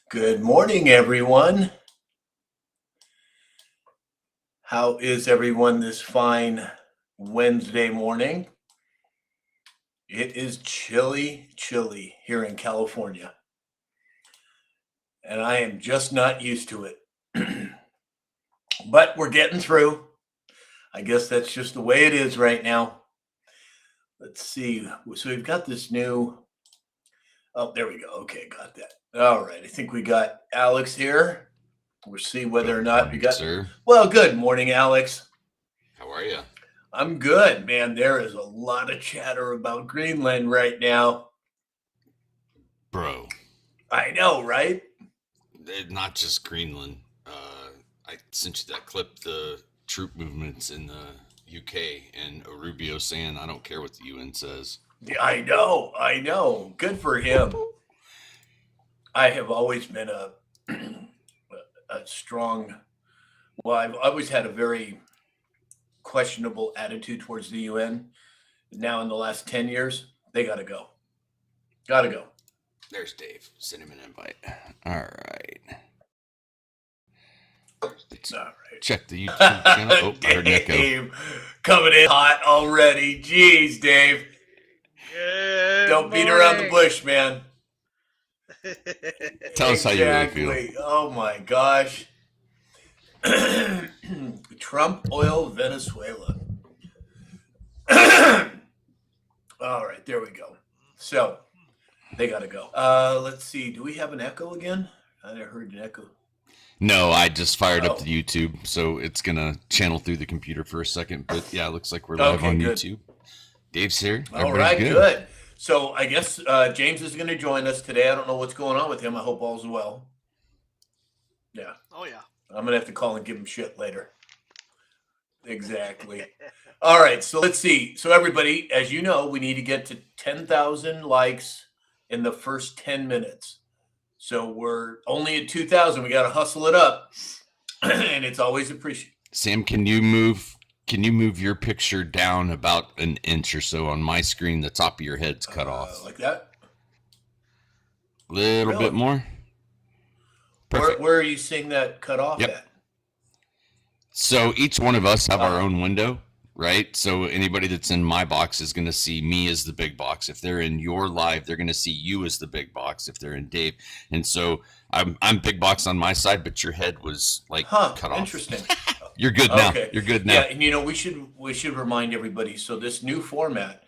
Good morning, everyone. How is everyone this fine Wednesday morning? It is chilly here in California, and I am just not used to it. But we're getting through. I guess that's just the way it is right now. Let's see. So we've got this new. Oh, there we go. Okay, got that. All right. I think we got Alex here. We'll see whether or not we got. Sir. Well, good morning, Alex. How are you? I'm good, man. There is a lot of chatter about Greenland right now. Bro. I know, right? Not just Greenland. I sent you that clip, the troop movements in the UK, and Rubio saying, I don't care what the UN says. Yeah, I know. Good for him. I have always been a strong, well, I've always had a very questionable attitude towards the UN. Now in the last 10 years, they got to go. Got to go. There's Dave. Send him an invite. All right. Check the YouTube channel. Oh, I heard an echo. Dave coming in hot already. Jeez, Dave. Don't beat around the bush, man. Tell us how you really feel. Oh my gosh. Trump oil Venezuela. All right, there we go. So they got to go. Let's see. Do we have an echo again? I heard an echo. No, I just fired up the YouTube, so it's going to channel through the computer for a second. But yeah, it looks like we're live on good. YouTube. Dave's here. All right, good. So I guess James is going to join us today. I don't know what's going on with him. I hope all's well. Yeah. Oh, yeah. I'm going to have to call and give him shit later. Exactly. All right, so let's see. So everybody, as you know, we need to get to 10,000 likes in the first 10 minutes. So we're only at 2,000. We got to hustle it up, and it's always appreciated. Sam, can you move your picture down about an inch or so on my screen? The top of your head's cut off. Like that? A little bit more. Perfect. Where are you seeing that cut off at? So each one of us have our own window, right? So anybody that's in my box is going to see me as the big box. If they're in your live, they're going to see you as the big box. If they're in Dave, and so I'm big box on my side, but your head was cut off. Interesting. You're good now. Okay. You're good now. Yeah, and we should remind everybody. So this new format,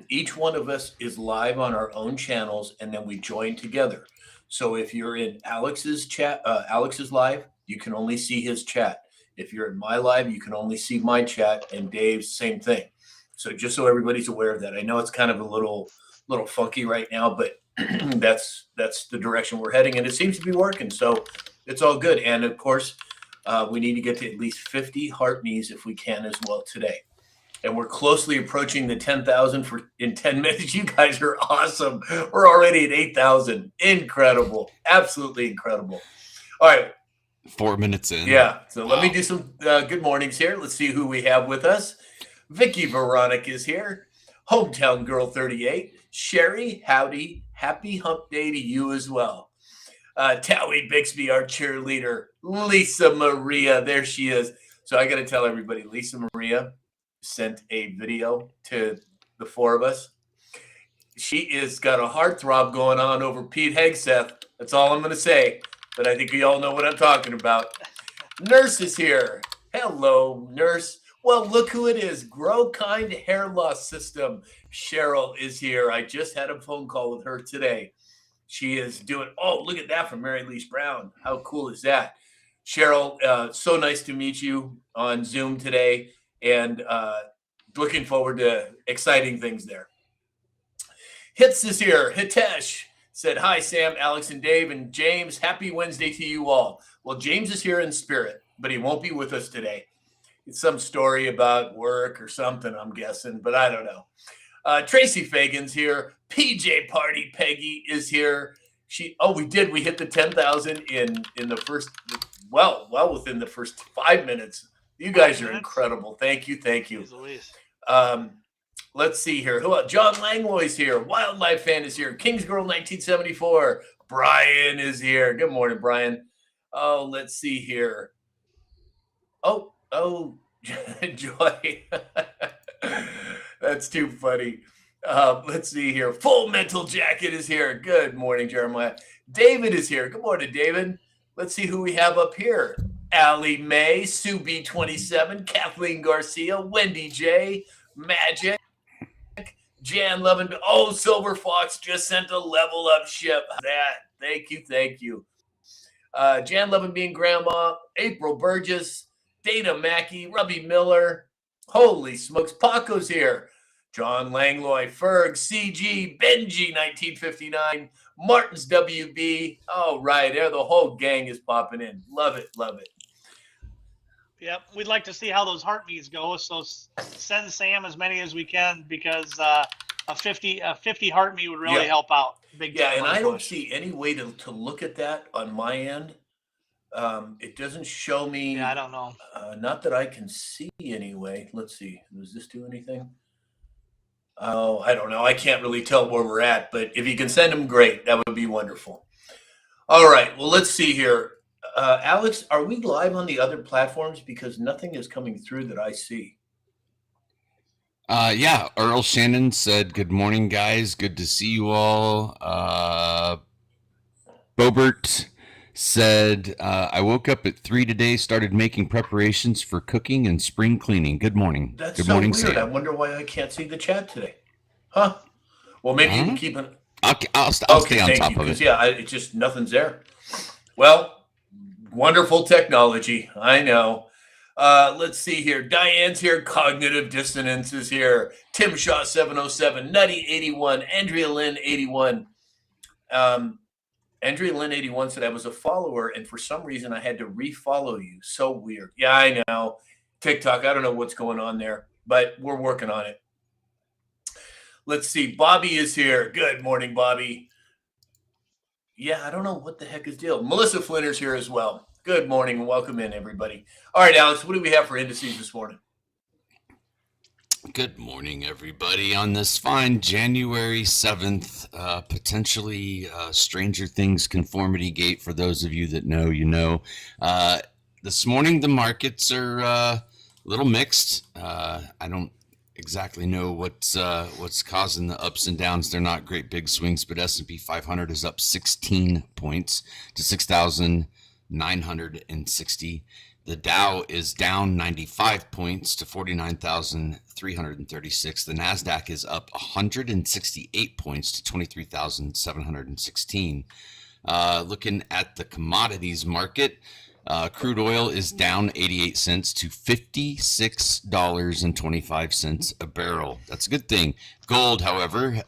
each one of us is live on our own channels, and then we join together. So if you're in Alex's chat, Alex's live, you can only see his chat. If you're in my live, you can only see my chat, and Dave's same thing. So just so everybody's aware of that. I know it's kind of a little funky right now, but that's the direction we're heading, and it seems to be working. So it's all good. And of course, we need to get to at least 50 heart knees if we can as well today. And we're closely approaching the 10,000 in 10 minutes. You guys are awesome. We're already at 8,000. Incredible. Absolutely incredible. All right. 4 minutes in. Yeah. So let me do some good mornings here. Let's see who we have with us. Vicky Veronica is here. Hometown Girl 38. Sherry, howdy. Happy hump day to you as well. Towie Bixby, our cheerleader. Lisa Maria. There she is. So I got to tell everybody, Lisa Maria sent a video to the four of us. She is got a heartthrob going on over Pete Hegseth. That's all I'm going to say. But I think we all know what I'm talking about. Nurse is here. Hello, Nurse. Well, look who it is. Grow Kind Hair Loss System. Cheryl is here. I just had a phone call with her today. She is doing, look at that from Mary Lease Brown. How cool is that? Cheryl, so nice to meet you on Zoom today. And looking forward to exciting things there. Hits is here. Hitesh said, hi, Sam, Alex, and Dave, and James. Happy Wednesday to you all. Well, James is here in spirit, but he won't be with us today. It's some story about work or something, I'm guessing, but I don't know. Tracy Fagan's here. PJ Party Peggy is here. We hit the 10,000 in the first, well within the first 5 minutes. You guys are incredible. Thank you. Let's see here. Who else? John Langlois here. Wildlife Fan is here. Kingsgirl 1974. Brian is here. Good morning, Brian. Oh, let's see here. Oh, Joy. That's too funny. Let's see here. Full Mental Jacket is here. Good morning, Jeremiah. David is here. Good morning, David. Let's see who we have up here. Allie Mae, Sue B27, Kathleen Garcia, Wendy J, Magic, Jan Levin. Oh, Silver Fox just sent a level up ship. Thank you. Jan Levin being grandma, April Burgess, Dana Mackey, Robbie Miller. Holy smokes, Paco's here. John Langlois, Ferg, CG, Benji, 1959, Martin's WB. Oh, right there. The whole gang is popping in. Love it. Yep, we'd like to see how those heartbeats go. So send Sam as many as we can because a 50 heartbeat would really help out. Big time. And I don't see any way to look at that on my end. It doesn't show me. Yeah, I don't know. Not that I can see anyway. Let's see. Does this do anything? Oh, I don't know. I can't really tell where we're at, but if you can send them, great. That would be wonderful. All right. Well, let's see here. Alex, are we live on the other platforms? Because nothing is coming through that I see. Yeah. Earl Shannon said, "Good morning, guys. Good to see you all." Bobert said, "I woke up at 3 today, started making preparations for cooking and spring cleaning. Good morning." That's Good so morning, weird. Sam. I wonder why I can't see the chat today. Huh? Well, maybe you can keep an. I'll stay on top of it. Yeah, it's just nothing's there. Well, wonderful technology. I know. Let's see here. Diane's here. Cognitive Dissonance is here. Tim Shaw 707. Nutty 81. Andrea Lynn 81. Andrea Lynn 81 said I was a follower, and for some reason I had to refollow you. So weird. Yeah, I know. TikTok. I don't know what's going on there, but we're working on it. Let's see. Bobby is here. Good morning, Bobby. Yeah, I don't know what the heck is deal. Melissa Flinter's here as well. Good morning. Welcome in, everybody. All right, Alex, what do we have for indices this morning? Good morning, everybody. On this fine January 7th, potentially Stranger Things conformity gate, for those of you that know, you know. This morning, the markets are a little mixed. I don't exactly know what's causing the ups and downs. They're not great big swings, but S&P 500 is up 16 points to 6,960. The Dow is down 95 points to 49,336. The NASDAQ is up 168 points to 23,716. Looking at the commodities market, crude oil is down 88 cents to $56.25 a barrel. That's a good thing. Gold, however,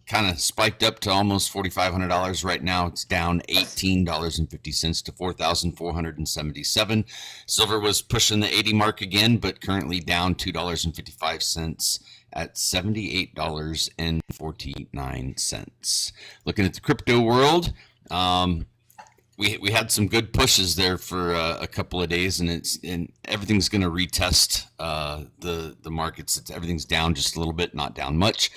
kind of spiked up to almost $4,500 right now. It's down $18.50 to $4,477. Silver was pushing the 80 mark again, but currently down $2.55 at $78.49. Looking at the crypto world, we had some good pushes there for a couple of days, and everything's going to retest the markets. Everything's down just a little bit, not down much.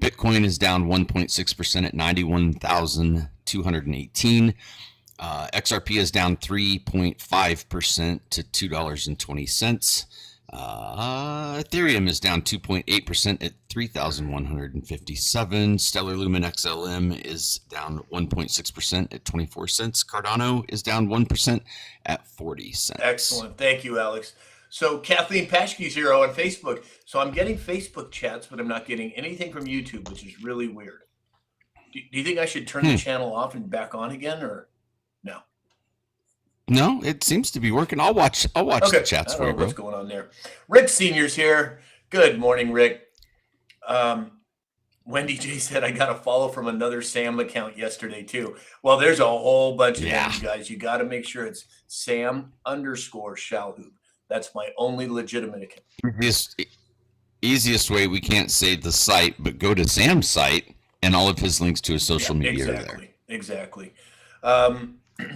Bitcoin is down 1.6% at 91,218. XRP is down 3.5% to $2.20. Ethereum is down 2.8% at 3,157. Stellar Lumen XLM is down 1.6% at 24 cents. Cardano is down 1% at 40 cents. Excellent. Thank you, Alex. So Kathleen Paschke's here on Facebook. So I'm getting Facebook chats, but I'm not getting anything from YouTube, which is really weird. Do you think I should turn the channel off and back on again, or no? No, it seems to be working. I'll watch the chats for you, bro. What's going on there? Rick Senior's here. Good morning, Rick. Wendy J said I got a follow from another Sam account yesterday too. Well, there's a whole bunch of them, you guys. You got to make sure it's Sam_Shalhoub. That's my only legitimate account. Easiest way, we can't say the site, but go to Sam's site and all of his links to his social media are there. Exactly.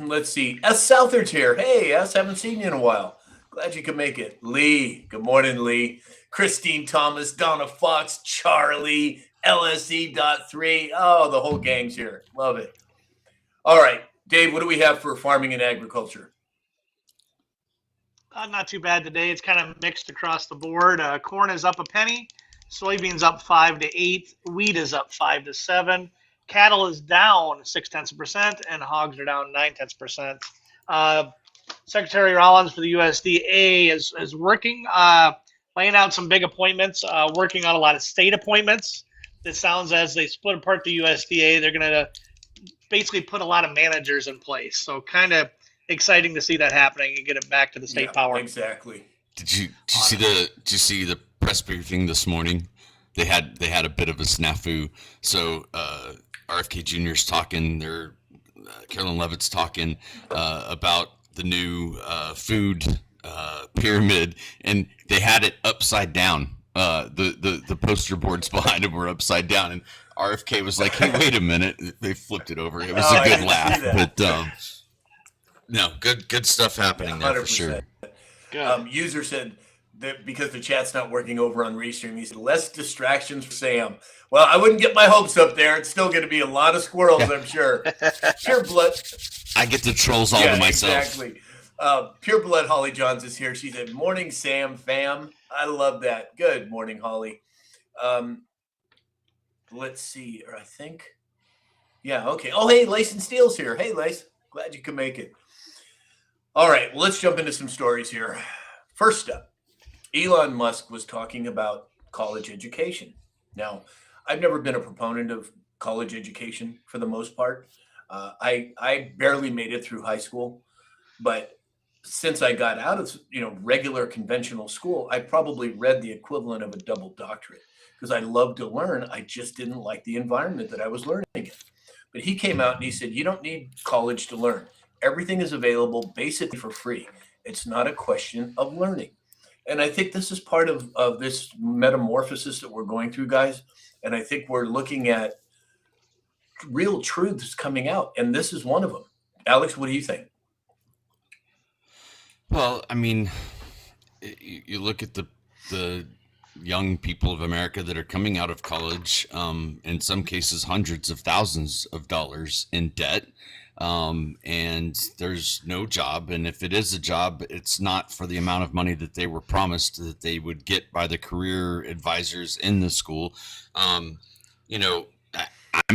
Let's see. S. Southard's here. Hey, S. Haven't seen you in a while. Glad you could make it. Lee. Good morning, Lee. Christine Thomas, Donna Fox, Charlie, LSE.3. Oh, the whole gang's here. Love it. All right, Dave, what do we have for farming and agriculture? Not too bad today. It's kind of mixed across the board. Corn is up a penny, soybeans up 5 to 8, wheat is up 5 to 7, cattle is down 0.6%, and hogs are down 0.9%. Secretary Rollins for the USDA is working, laying out some big appointments, working on a lot of state appointments. It sounds as they split apart the USDA, they're going to basically put a lot of managers in place. So kind of exciting to see that happening and get it back to the state power. Exactly. Did you see the press briefing this morning? They had a bit of a snafu. So RFK Jr.'s talking. Carolyn Levitt's talking about the new food pyramid, and they had it upside down. The poster boards behind him were upside down, and RFK was like, "Hey, wait a minute!" They flipped it over. It was a good laugh, but no, good stuff happening there 100%. For sure. User said that because the chat's not working over on Restream, he said less distractions for Sam. Well, I wouldn't get my hopes up there. It's still going to be a lot of squirrels, I'm sure. Pure blood. I get the trolls all to myself. Exactly. Pure blood Holly Johns is here. She said, "Morning, Sam fam." I love that. Good morning, Holly. Let's see. Or I think. Yeah. Okay. Oh, hey, Lace and Steele's here. Hey, Lace. Glad you could make it. All right. Well, let's jump into some stories here. First up, Elon Musk was talking about college education. Now, I've never been a proponent of college education for the most part. I barely made it through high school, but since I got out of regular conventional school, I probably read the equivalent of a double doctorate because I love to learn. I just didn't like the environment that I was learning in. But he came out and he said, "You don't need college to learn. Everything is available basically for free. It's not a question of learning." And I think this is part of this metamorphosis that we're going through, guys. And I think we're looking at real truths coming out. And this is one of them. Alex, what do you think? Well, I mean, you look at the young people of America that are coming out of college, in some cases, hundreds of thousands of dollars in debt. And there's no job. And if it is a job, it's not for the amount of money that they were promised that they would get by the career advisors in the school. I'm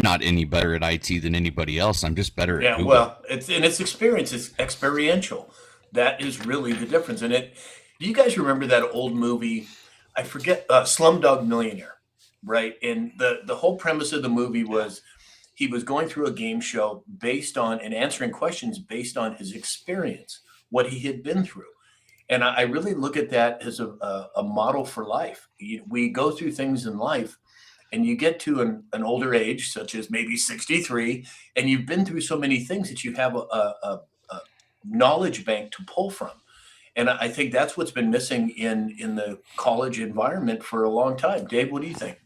not any better at IT than anybody else. I'm just better at Google. Well, it's experience. It's experiential. That is really the difference. And do you guys remember that old movie? I forget, Slumdog Millionaire, right? And the whole premise of the movie was he was going through a game show based on and answering questions based on his experience, what he had been through. And I really look at that as a model for life. We go through things in life and you get to an older age, such as maybe 63, and you've been through so many things that you have a knowledge bank to pull from. And I think that's what's been missing in the college environment for a long time. Dave, what do you think?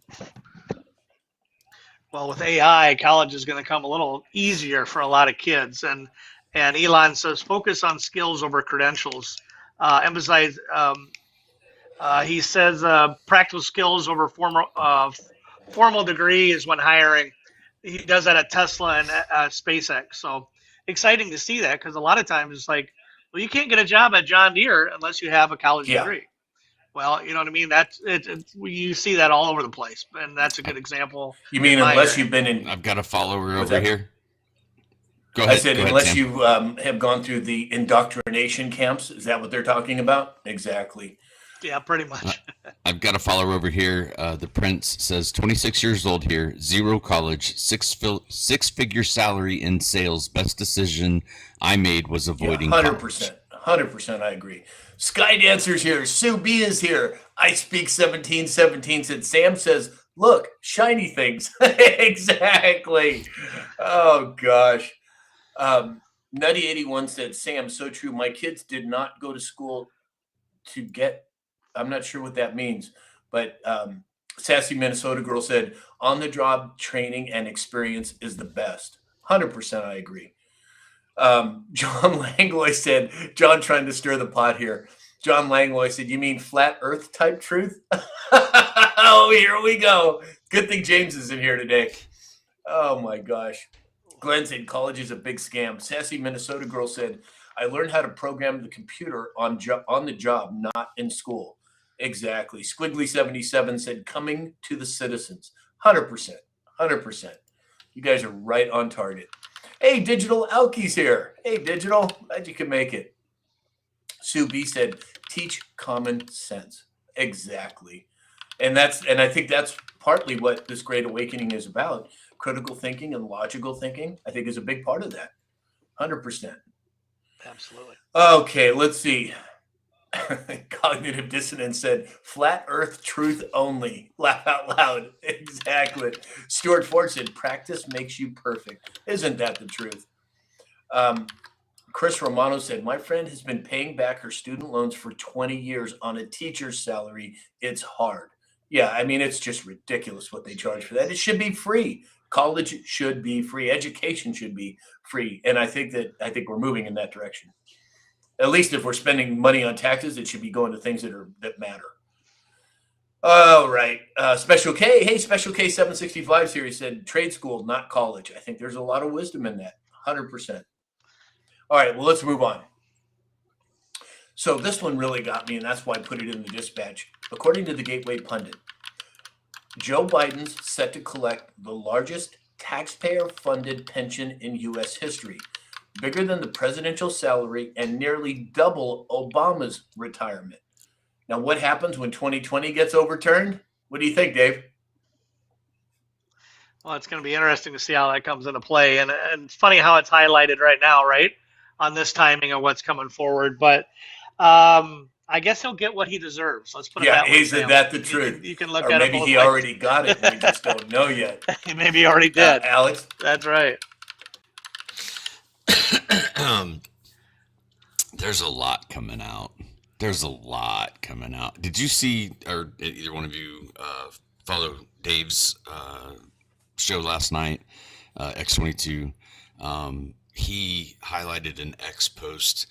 Well, with AI, college is going to come a little easier for a lot of kids. And Elon says focus on skills over credentials. Emphasize, he says practical skills over formal degree is when hiring. He does that at Tesla and SpaceX. So exciting to see that because a lot of times it's like, well, you can't get a job at John Deere unless you have a college degree. Well, you know what I mean? That's it. You see that all over the place, and that's a good example. You mean unless you've been in? I've got a follower over here. Go ahead. I said unless you have gone through the indoctrination camps. Is that what they're talking about? Exactly. Yeah, pretty much. I've got a follower over here. The Prince says 26 years old here, 0 college, six-figure salary in sales. Best decision I made was avoiding 100%. 100%, I agree. Sky Dancer's here. Sue B is here. I speak 1717 said Sam says, look, shiny things. Exactly. Oh gosh. Nutty81 said, Sam, so true. My kids did not go to school to get, I'm not sure what that means, but Sassy Minnesota Girl said, on the job training and experience is the best. 100% I agree. John Langlois said, John trying to stir the pot here. John Langlois said, you mean flat earth type truth? Oh, here we go. Good thing James is in here today. Oh my gosh. Glenn said college is a big scam. Sassy Minnesota girl said, I learned how to program the computer on the job, not in school. Exactly. Squiggly77 said, coming to the citizens. 100%. 100%. You guys are right on target. Hey, Digital Alky's here. Hey, Digital. Glad you could make it. Sue B said, teach common sense. Exactly. And I think that's partly what this Great Awakening is about. Critical thinking and logical thinking, I think, is a big part of that. 100%. Absolutely. Okay, let's see. Cognitive Dissonance said, flat earth truth only. Laugh out loud. Exactly. Stuart Ford said, practice makes you perfect. Isn't that the truth? Chris Romano said, my friend has been paying back her student loans for 20 years on a teacher's salary. It's hard. Yeah, I mean, it's just ridiculous what they charge for that. It should be free. College should be free. Education should be free. And I think we're moving in that direction. At least if we're spending money on taxes, it should be going to things that matter. All right. Special K. Hey, Special K 765 series said trade school, not college. I think there's a lot of wisdom in that. 100%. All right. Well, let's move on. So this one really got me, and that's why I put it in the dispatch. According to the Gateway Pundit, Joe Biden's set to collect the largest taxpayer-funded pension in U.S. history, bigger than the presidential salary and nearly double Obama's retirement. Now, what happens when 2020 gets overturned? What do you think, Dave? Well, it's going to be interesting to see how that comes into play. And it's funny how it's highlighted right now, right, on this timing of what's coming forward. But I guess he'll get what he deserves. Let's put it that way. Yeah, isn't that the truth? You can look or at it maybe both he ways. already got it. We just don't know yet. Maybe he already did. Alex? That's right. There's a lot coming out. Did you see, or either one of you follow Dave's show last night, X22? He highlighted an X post.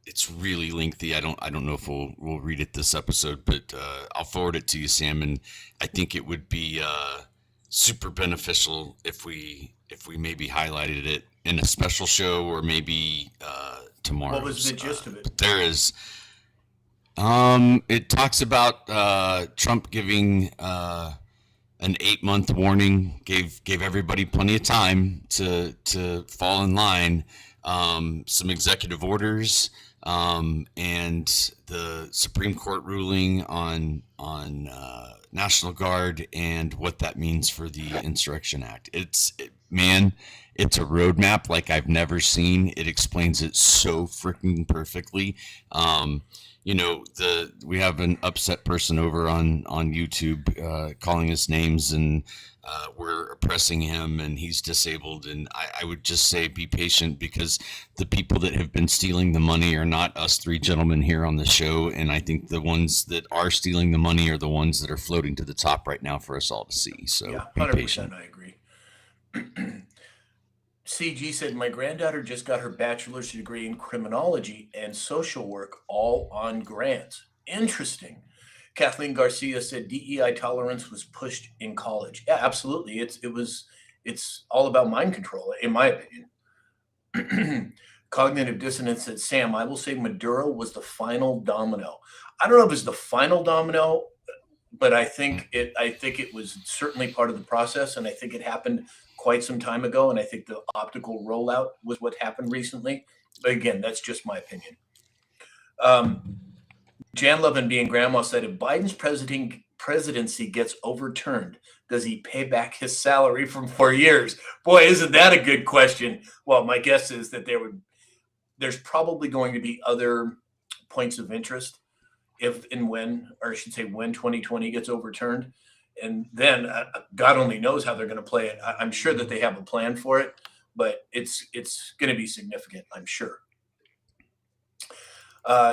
It's really lengthy. I don't know if we'll read it this episode, but I'll forward it to you, Sam. And I think it would be super beneficial if we maybe highlighted it in a special show or maybe tomorrow. What was the gist of it? But there is. It talks about Trump giving an 8-month warning, gave everybody plenty of time to fall in line. Some executive orders, and the Supreme Court ruling on National Guard and what that means for the Insurrection Act. It's a roadmap like I've never seen. It explains it so freaking perfectly. We have an upset person over on YouTube calling us names, and we're oppressing him, and he's disabled. And I would just say be patient, because the people that have been stealing the money are not us three gentlemen here on the show. And I think the ones that are stealing the money are the ones that are floating to the top right now for us all to see. So yeah, be 100%, patient. I agree. CG said, my granddaughter just got her bachelor's degree in criminology and social work, all on grants. Interesting. Kathleen Garcia said DEI tolerance was pushed in college. Yeah, absolutely. It's all about mind control, in my opinion. Cognitive Dissonance said, Sam, I will say Maduro was the final domino. I don't know if it's the final domino, but I think it was certainly part of the process, and I think it happened quite some time ago, and I think the optical rollout was what happened recently. But again, that's just my opinion. Jan Levin, being grandma, said, if Biden's presidency gets overturned, does he pay back his salary from 4 years? Boy, isn't that a good question? Well, my guess is that there's probably going to be other points of interest if and when, or I should say when 2020 gets overturned. And then God only knows how they're going to play it. I'm sure that they have a plan for it, but it's going to be significant, I'm sure.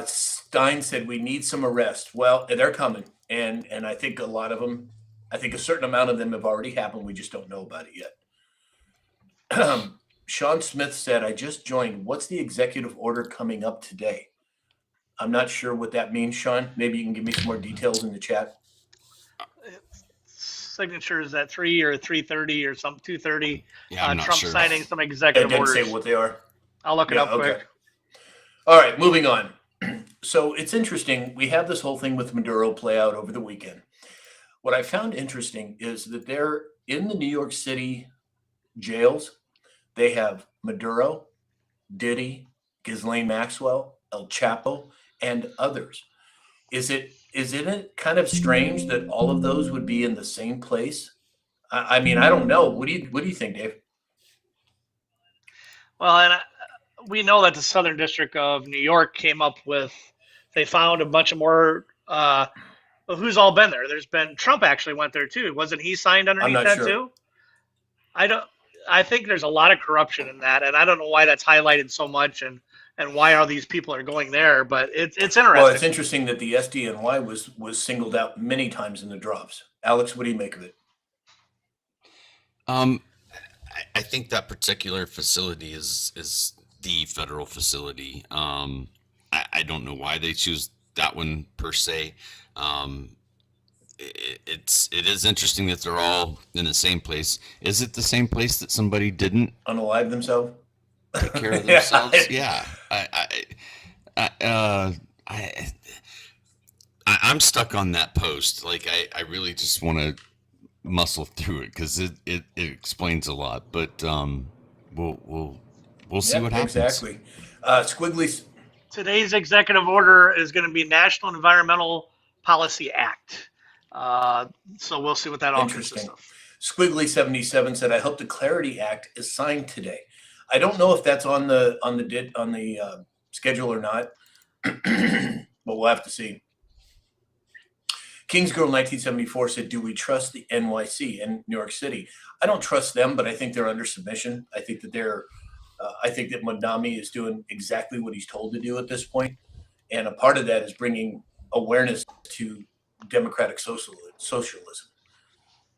Stein said, we need some arrests. Well, they're coming. And I think a certain amount of them have already happened. We just don't know about it yet. Sean Smith said, I just joined. What's the executive order coming up today? I'm not sure what that means, Sean. Maybe you can give me some more details in the chat. signatures at 3 or 3:30 or some 2:30. Yeah, I'm not Trump sure. signing some It executive didn't orders. say what they are. I'll look it Yeah, up okay. quick. All right, moving on. So it's interesting. We have this whole thing with Maduro play out over the weekend. What I found interesting is that they're in the New York City jails. They have Maduro, Diddy, Ghislaine Maxwell, El Chapo, and others. Isn't it kind of strange that all of those would be in the same place? I mean, I don't know. What do you think, Dave? Well, and we know that the Southern District of New York came up with. They found a bunch of more. Well, who's all been there? There's been Trump actually went there too. Wasn't he signed I'm underneath not that sure. too? I don't. I think there's a lot of corruption in that, and I don't know why that's highlighted so much, and why all these people are going there. But it's interesting. Well, it's interesting that the SDNY was singled out many times in the drops. Alex, what do you make of it? I think that particular facility is the federal facility. I don't know why they choose that one per se. It is interesting that they're all in the same place. Is it the same place that somebody didn't Unalive themselves? take care of themselves? Yeah. I'm stuck on that post. Like I really just want to muscle through it because it explains a lot. But we'll see what happens. Exactly. Squiggly. Today's executive order is going to be National Environmental Policy Act. So we'll see what that all consists Interesting. of. Squiggly 77 said, "I hope the Clarity Act is signed today." I don't know if that's on the schedule or not, but we'll have to see. Kingsgirl 1974 said, "Do we trust the NYC in New York City?" I don't trust them, but I think they're under submission. I think that I think that Mondami is doing exactly what he's told to do at this point, and a part of that is bringing awareness to democratic socialism.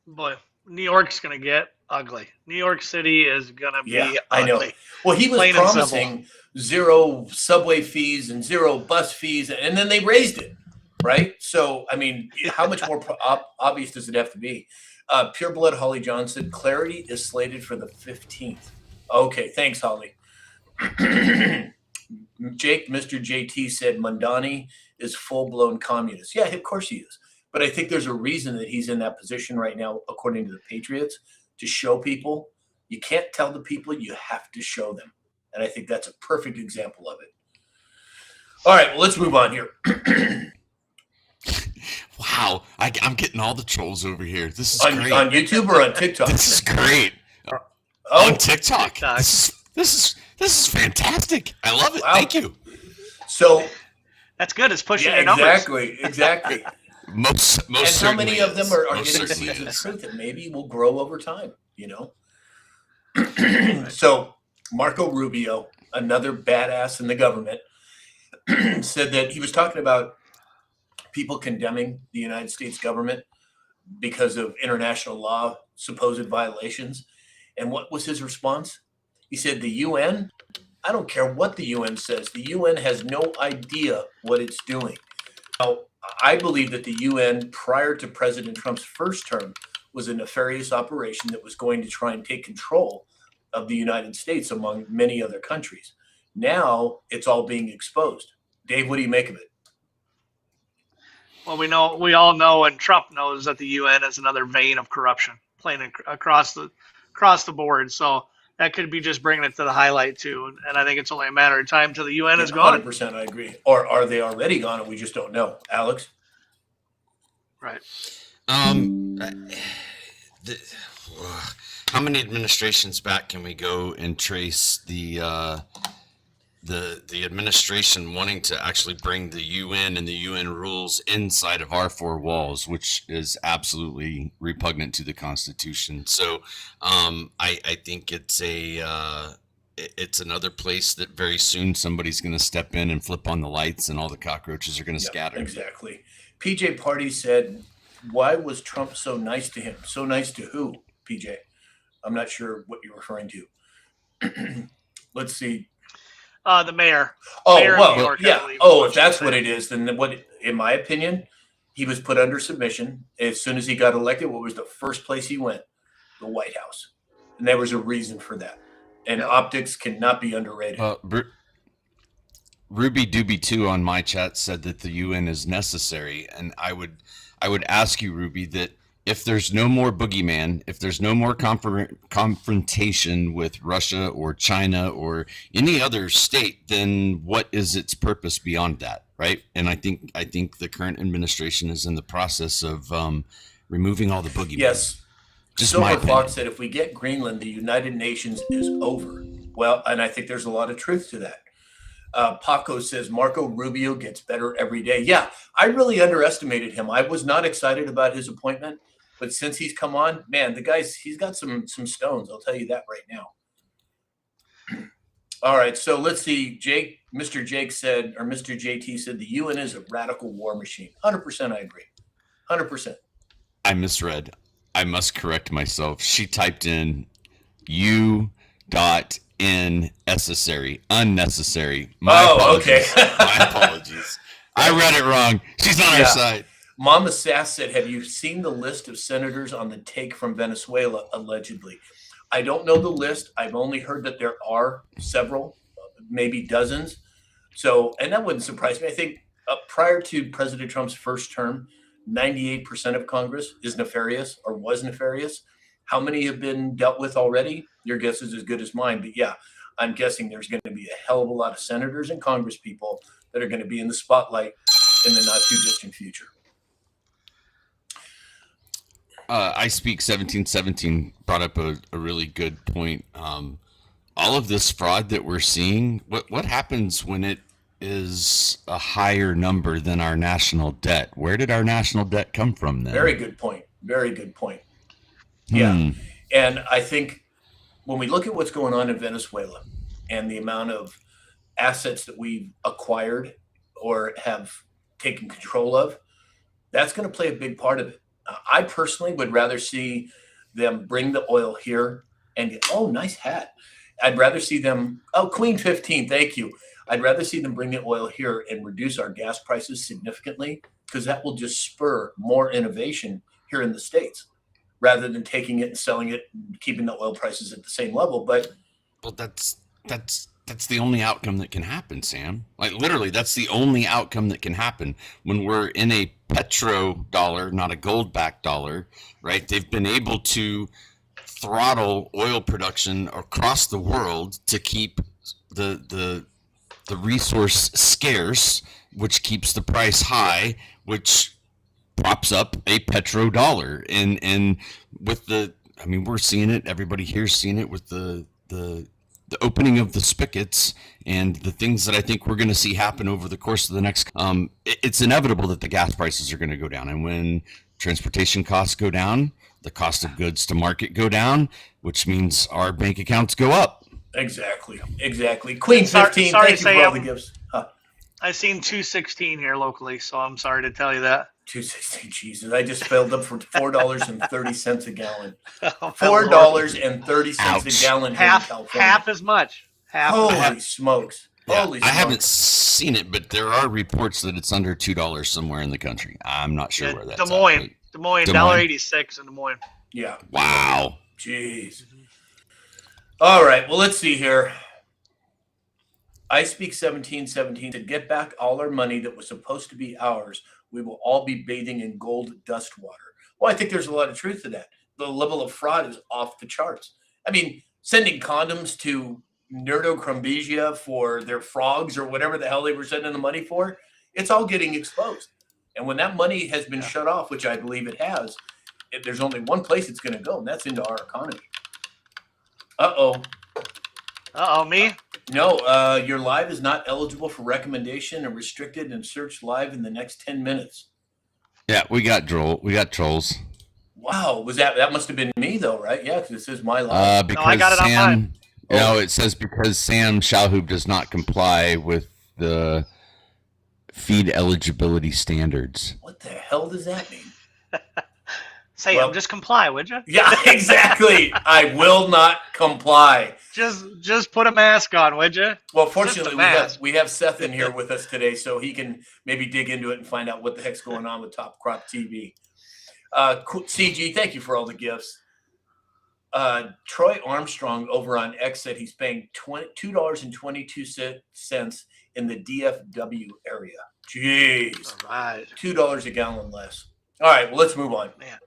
Boy, New York's going to get ugly. New York City is going to be ugly. I know. Well, he was Plain and promising zero subway fees and zero bus fees, and then they raised it, right? So, I mean, how much more obvious does it have to be? Pure Blood Holly Johnson, Clarity is slated for the 15th. Okay, thanks, Holly. Mr. JT said Mondani is full-blown communist. Yeah, of course he is. But I think there's a reason that he's in that position right now, according to the Patriots, to show people. You can't tell the people, you have to show them. And I think that's a perfect example of it. All right, well, let's move on here. Wow, I'm getting all the trolls over here. This is great. On YouTube or on TikTok? This is great. On TikTok. This is fantastic. I love it. Wow. Thank you. So that's good. It's pushing your numbers. Exactly. Most and how many of them are getting seeds of truth that maybe will grow over time, you know? So Marco Rubio, another badass in the government, said that he was talking about people condemning the United States government because of international law, supposed violations. And what was his response? He said, the UN, I don't care what the UN says. The UN has no idea what it's doing. Now, I believe that the UN, prior to President Trump's first term, was a nefarious operation that was going to try and take control of the United States among many other countries. Now it's all being exposed. Dave, what do you make of it? Well, we all know, and Trump knows, that the UN is another vein of corruption playing across the board. So that could be just bringing it to the highlight too. And I think it's only a matter of time till the UN is gone. 100%, I agree. Or are they already gone and we just don't know? Alex? Right. How many administrations back can we go and trace the administration wanting to actually bring the UN and the UN rules inside of our four walls, which is absolutely repugnant to the Constitution. So I think it's another place that very soon somebody's going to step in and flip on the lights and all the cockroaches are going to scatter. Exactly. PJ Party said, why was Trump so nice to him? So nice to who, PJ? I'm not sure what you're referring to. Let's see. The mayor. Oh, mayor well, New York, yeah. Oh, if that's what it is, then what? In my opinion, he was put under submission. As soon as he got elected, what was the first place he went? The White House. And there was a reason for that. And optics cannot be underrated. Ruby Doobie 2 on my chat said that the UN is necessary, and I would ask you, Ruby, that if there's no more boogeyman, if there's no more confrontation with Russia or China or any other state, then what is its purpose beyond that, right? And I think the current administration is in the process of removing all the boogeyman. Yes. Just Silver Fox said if we get Greenland, the United Nations is over. Well, and I think there's a lot of truth to that. Paco says Marco Rubio gets better every day. Yeah, I really underestimated him. I was not excited about his appointment, but since he's come on, man, he's got some stones. I'll tell you that right now. All right, so let's see. Mr. Jake said, or Mr. JT said, the UN is a radical war machine. 100%, I agree. 100%. I misread. I must correct myself. She typed in unnecessary. My apologies. Okay. My apologies. I read it wrong. She's on our side. Mama Sass said, have you seen the list of senators on the take from Venezuela, allegedly? I don't know the list. I've only heard that there are several, maybe dozens. So, and that wouldn't surprise me. I think prior to President Trump's first term, 98% of Congress is nefarious or was nefarious. How many have been dealt with already? Your guess is as good as mine. But yeah, I'm guessing there's going to be a hell of a lot of senators and Congress people that are going to be in the spotlight in the not too distant future. I Speak 1717 brought up a really good point. All of this fraud that we're seeing, what happens when it is a higher number than our national debt? Where did our national debt come from then? Very good point. Very good point. Yeah. And I think when we look at what's going on in Venezuela and the amount of assets that we've acquired or have taken control of, that's going to play a big part of it. I personally would rather see them bring the oil here and nice hat. I'd rather see them, Queen 15, thank you. I'd rather see them bring the oil here and reduce our gas prices significantly, because that will just spur more innovation here in the States rather than taking it and selling it and keeping the oil prices at the same level. But that's the only outcome that can happen, Sam. Like literally, that's the only outcome that can happen when we're in a petro dollar, not a gold-backed dollar, right? They've been able to throttle oil production across the world to keep the resource scarce, which keeps the price high, which props up a petrodollar. And with we're seeing it. Everybody here's seeing it with the opening of the spigots and the things that I think we're going to see happen over the course of the next. It's inevitable that the gas prices are going to go down, and when transportation costs go down, the cost of goods to market go down, which means our bank accounts go up. Exactly. Queen 15, sorry, thank you for all the gifts. I've seen 216 here locally, so I'm sorry to tell you that. 216, Jesus. I just filled up for $4.30 a gallon. $4.30 a gallon here in California. Half as much. Holy smokes. Yeah, I haven't seen it, but there are reports that it's under $2 somewhere in the country. I'm not sure where that's Des Moines. at. Des Moines, $1.86 in Des Moines. Yeah. Wow. Jeez. All right. Well, let's see here. I Speak 1717 to get back all our money that was supposed to be ours. We will all be bathing in gold dust water. Well, I think there's a lot of truth to that. The level of fraud is off the charts. I mean, sending condoms to Nerdo Crumbesia for their frogs or whatever the hell they were sending the money for, it's all getting exposed. And when that money has been shut off, which I believe it has, there's only one place it's going to go, and that's into our economy. Me? No, your live is not eligible for recommendation and restricted and search live in the next 10 minutes. Yeah, we got trolls. Wow, that must have been me though, right? Yeah, because it says my live. Because I got it on mine. No, it says because Sam Shahoob does not comply with the feed eligibility standards. What the hell does that mean? Sam, just comply, would you? Yeah, exactly. I will not comply. Just put a mask on, would you? Well, fortunately, we have Seth in here with us today, so he can maybe dig into it and find out what the heck's going on with Top Crop TV. CG, thank you for all the gifts. Troy Armstrong over on X said he's paying $2.22 in the DFW area. Jeez. All right. $2 a gallon less. All right, well, let's move on. Man.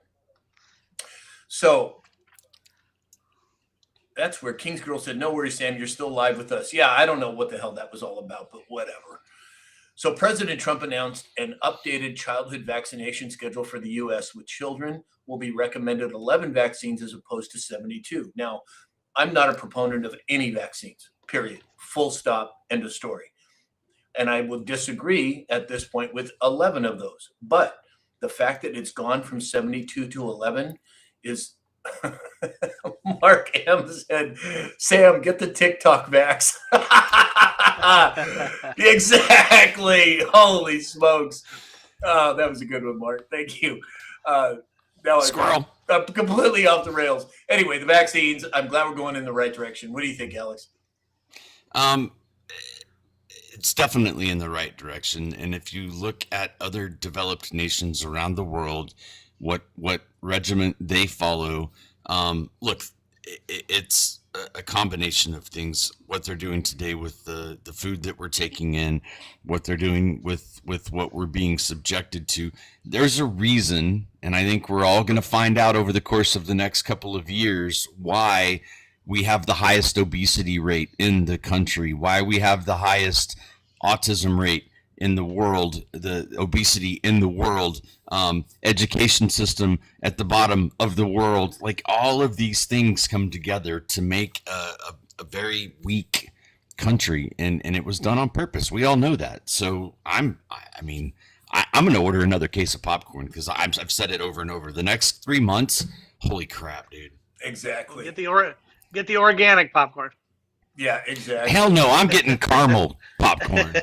So that's where King's Girl said, no worries, Sam, you're still live with us. Yeah, I don't know what the hell that was all about, but whatever. So President Trump announced an updated childhood vaccination schedule for the U.S., with children will be recommended 11 vaccines as opposed to 72. Now, I'm not a proponent of any vaccines, period. Full stop, end of story. And I will disagree at this point with 11 of those. But the fact that it's gone from 72 to 11 is Mark M said, Sam, get the TikTok vax. Exactly. Holy smokes. Oh, that was a good one, Mark. Thank you. Now Squirrel. I'm completely off the rails. Anyway, the vaccines, I'm glad we're going in the right direction. What do you think, Alex? It's definitely in the right direction. And if you look at other developed nations around the world, what regiment they follow, look, it's a combination of things. What they're doing today with the food that we're taking in, what they're doing with what we're being subjected to. There's a reason, and I think we're all going to find out over the course of the next couple of years why we have the highest obesity rate in the country, why we have the highest autism rate in the world, the obesity in the world, education system at the bottom of the world. Like, all of these things come together to make a very weak country, and it was done on purpose. We all know that. So I'm going to order another case of popcorn, because I've said it over and over. The next 3 months, holy crap, dude. Exactly. Get the organic popcorn. Yeah, exactly. Hell no, I'm getting caramel popcorn.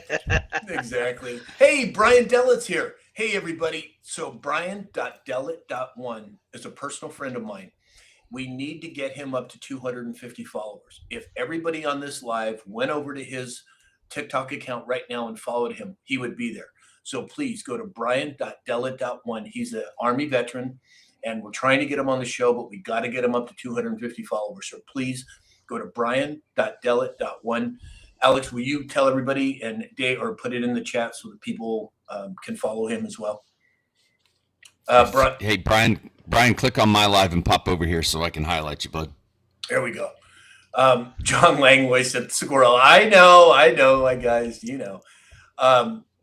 Exactly. Hey, Brian Dellett's here. Hey, everybody. So Brian.Dellett.1 is a personal friend of mine. We need to get him up to 250 followers. If everybody on this live went over to his TikTok account right now and followed him, he would be there. So please go to Brian.Dellett.1. He's an Army veteran, and we're trying to get him on the show, but we got to get him up to 250 followers. So please go to Brian.Dellett.1. Alex, will you tell everybody and or put it in the chat so that people can follow him as well? Hey, Brian, click on my live and pop over here so I can highlight you, bud. There we go. John Langway said, squirrel. I know, guys, you know.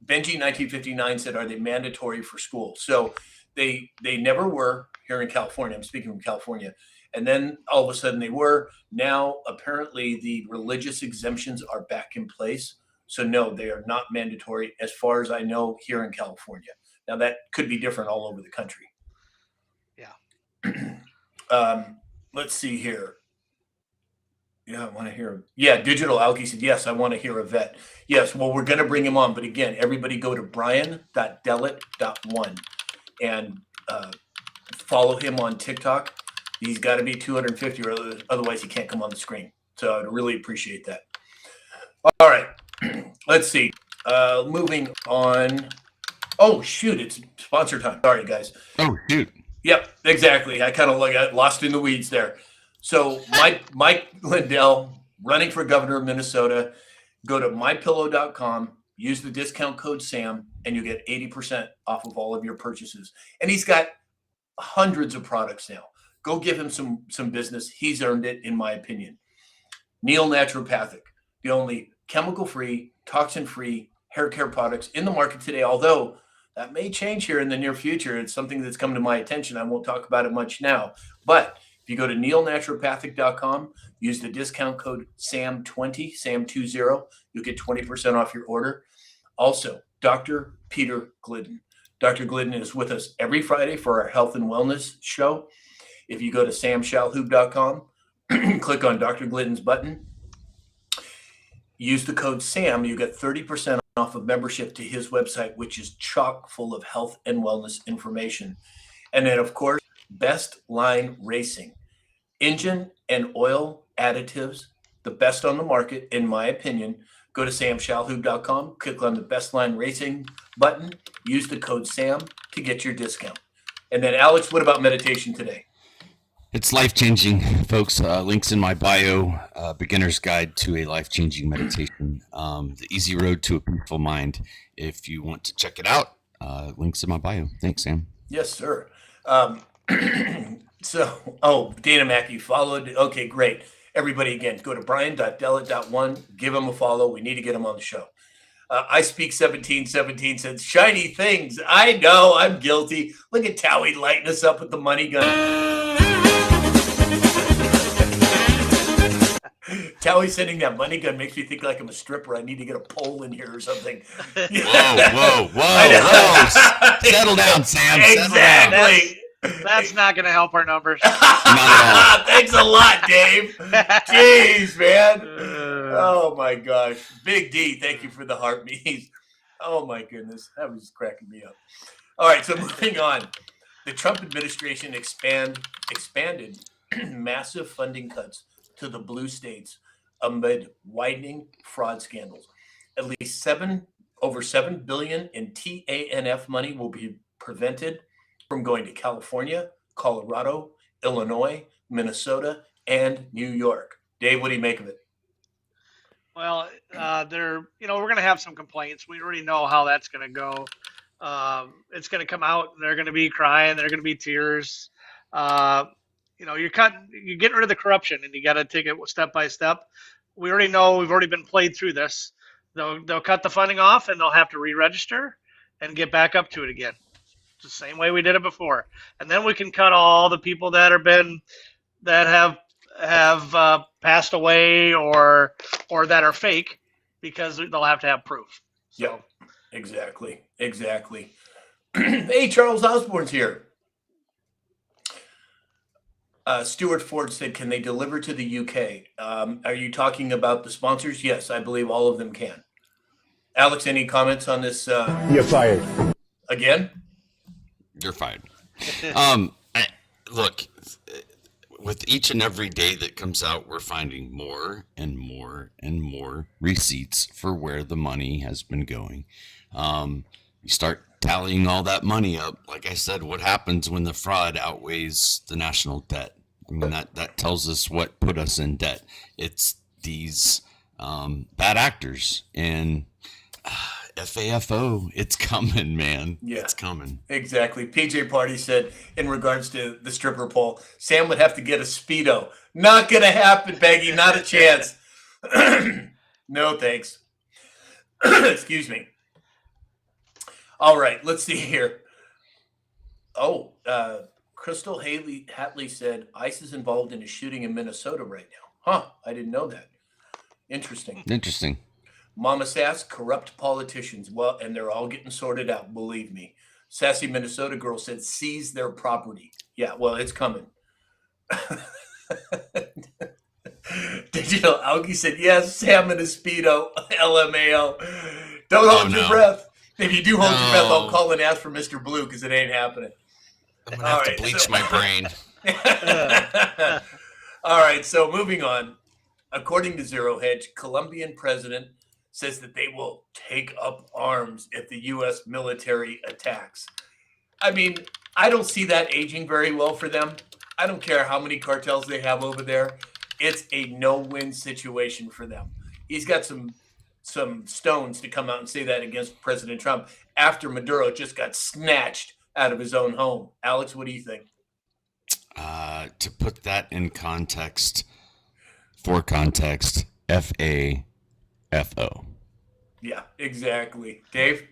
Benji1959 said, are they mandatory for school? So they never were here in California. I'm speaking from California. And then all of a sudden they were. Now, apparently, the religious exemptions are back in place. So, no, they are not mandatory, as far as I know, here in California. Now, that could be different all over the country. Yeah. Let's see here. Yeah, I want to hear. Yeah, Digital Alki said, yes, I want to hear a vet. Yes, well, we're going to bring him on. But again, everybody go to Brian.Dellett.1 and follow him on TikTok. He's got to be 250, or otherwise he can't come on the screen. So I'd really appreciate that. All right, let's see. Moving on. Oh, shoot, it's sponsor time. Sorry, guys. Oh, shoot. Yep, exactly. I kind of got lost in the weeds there. So Mike Lindell, running for governor of Minnesota. Go to mypillow.com, use the discount code SAM, and you get 80% off of all of your purchases. And he's got hundreds of products now. Go give him some business. He's earned it, in my opinion. Neil Naturopathic, the only chemical-free, toxin-free hair care products in the market today, although that may change here in the near future. It's something that's come to my attention. I won't talk about it much now. But if you go to neilnaturopathic.com, use the discount code SAM20, SAM20, you'll get 20% off your order. Also, Dr. Peter Glidden. Dr. Glidden is with us every Friday for our health and wellness show. If you go to samshalhoub.com, click on Dr. Glidden's button, use the code SAM, you get 30% off of membership to his website, which is chock full of health and wellness information. And then, of course, Best Line Racing. Engine and oil additives, the best on the market, in my opinion. Go to samshalhoub.com, click on the Best Line Racing button, use the code SAM to get your discount. And then, Alex, what about meditation today? It's life-changing, folks. Links in my bio, Beginner's Guide to a Life-Changing Meditation, the easy road to a peaceful mind. If you want to check it out, links in my bio. Thanks, Sam. Yes, sir. Dana Mackey followed. Okay, great. Everybody, again, go to brian.della.1, give him a follow. We need to get him on the show. I Speak 1717 says, shiny things. I know, I'm guilty. Look at Towie lighting us up with the money gun. Towie sending that money gun makes me think like I'm a stripper. I need to get a pole in here or something. Whoa. Settle down, Sam. Exactly. That's not going to help our numbers. Not at all. Thanks a lot, Dave. Jeez, man. Oh, my gosh. Big D, thank you for the heartbeats. Oh, my goodness. That was cracking me up. All right, so moving on. The Trump administration expanded massive funding cuts to the blue states amid widening fraud scandals. At least over $7 billion in TANF money will be prevented from going to California, Colorado, Illinois, Minnesota, and New York. Dave, what do you make of it? Well, we're going to have some complaints. We already know how that's going to go. It's going to come out, and they're going to be crying. They're going to be tears. You're getting rid of the corruption, and you got to take it step by step. We already know we've already been played through this. They'll cut the funding off, and they'll have to re-register and get back up to it again. It's the same way we did it before, and then we can cut all the people that have passed away or that are fake, because they'll have to have proof. So. Yep, exactly. Hey, Charles Osborne's here. Stuart Ford said, can they deliver to the UK? Are you talking about the sponsors? Yes, I believe all of them can. Alex, any comments on this? You're fired. Again? You're fired. Look, with each and every day that comes out, we're finding more and more and more receipts for where the money has been going. You start tallying all that money up. Like I said, what happens when the fraud outweighs the national debt? I mean, that tells us what put us in debt. It's these bad actors, and FAFO, it's coming, man. Yeah, it's coming. Exactly. PJ Party said, in regards to the stripper pole, Sam would have to get a Speedo. Not going to happen, Peggy. Not a chance. No, thanks. Excuse me. All right, let's see here. Oh, Crystal Hatley said ICE is involved in a shooting in Minnesota right now. Huh, I didn't know that. Interesting. Mama Sass, corrupt politicians. Well, and they're all getting sorted out, believe me. Sassy Minnesota girl said seize their property. Yeah, well, it's coming. Digital Algie said, yes, Sam and a Speedo, LMAO. Don't hold your breath. If you do hold your breath, I'll call and ask for Mr. Blue, because it ain't happening. I'm going to have to bleach my brain. All right, so moving on. According to Zero Hedge, Colombian president says that they will take up arms if the U.S. military attacks. I mean, I don't see that aging very well for them. I don't care how many cartels they have over there. It's a no-win situation for them. He's got some stones to come out and say that against President Trump after Maduro just got snatched out of his own home. Alex, what do you think? To put that in context, FAFO. Yeah, exactly. Dave?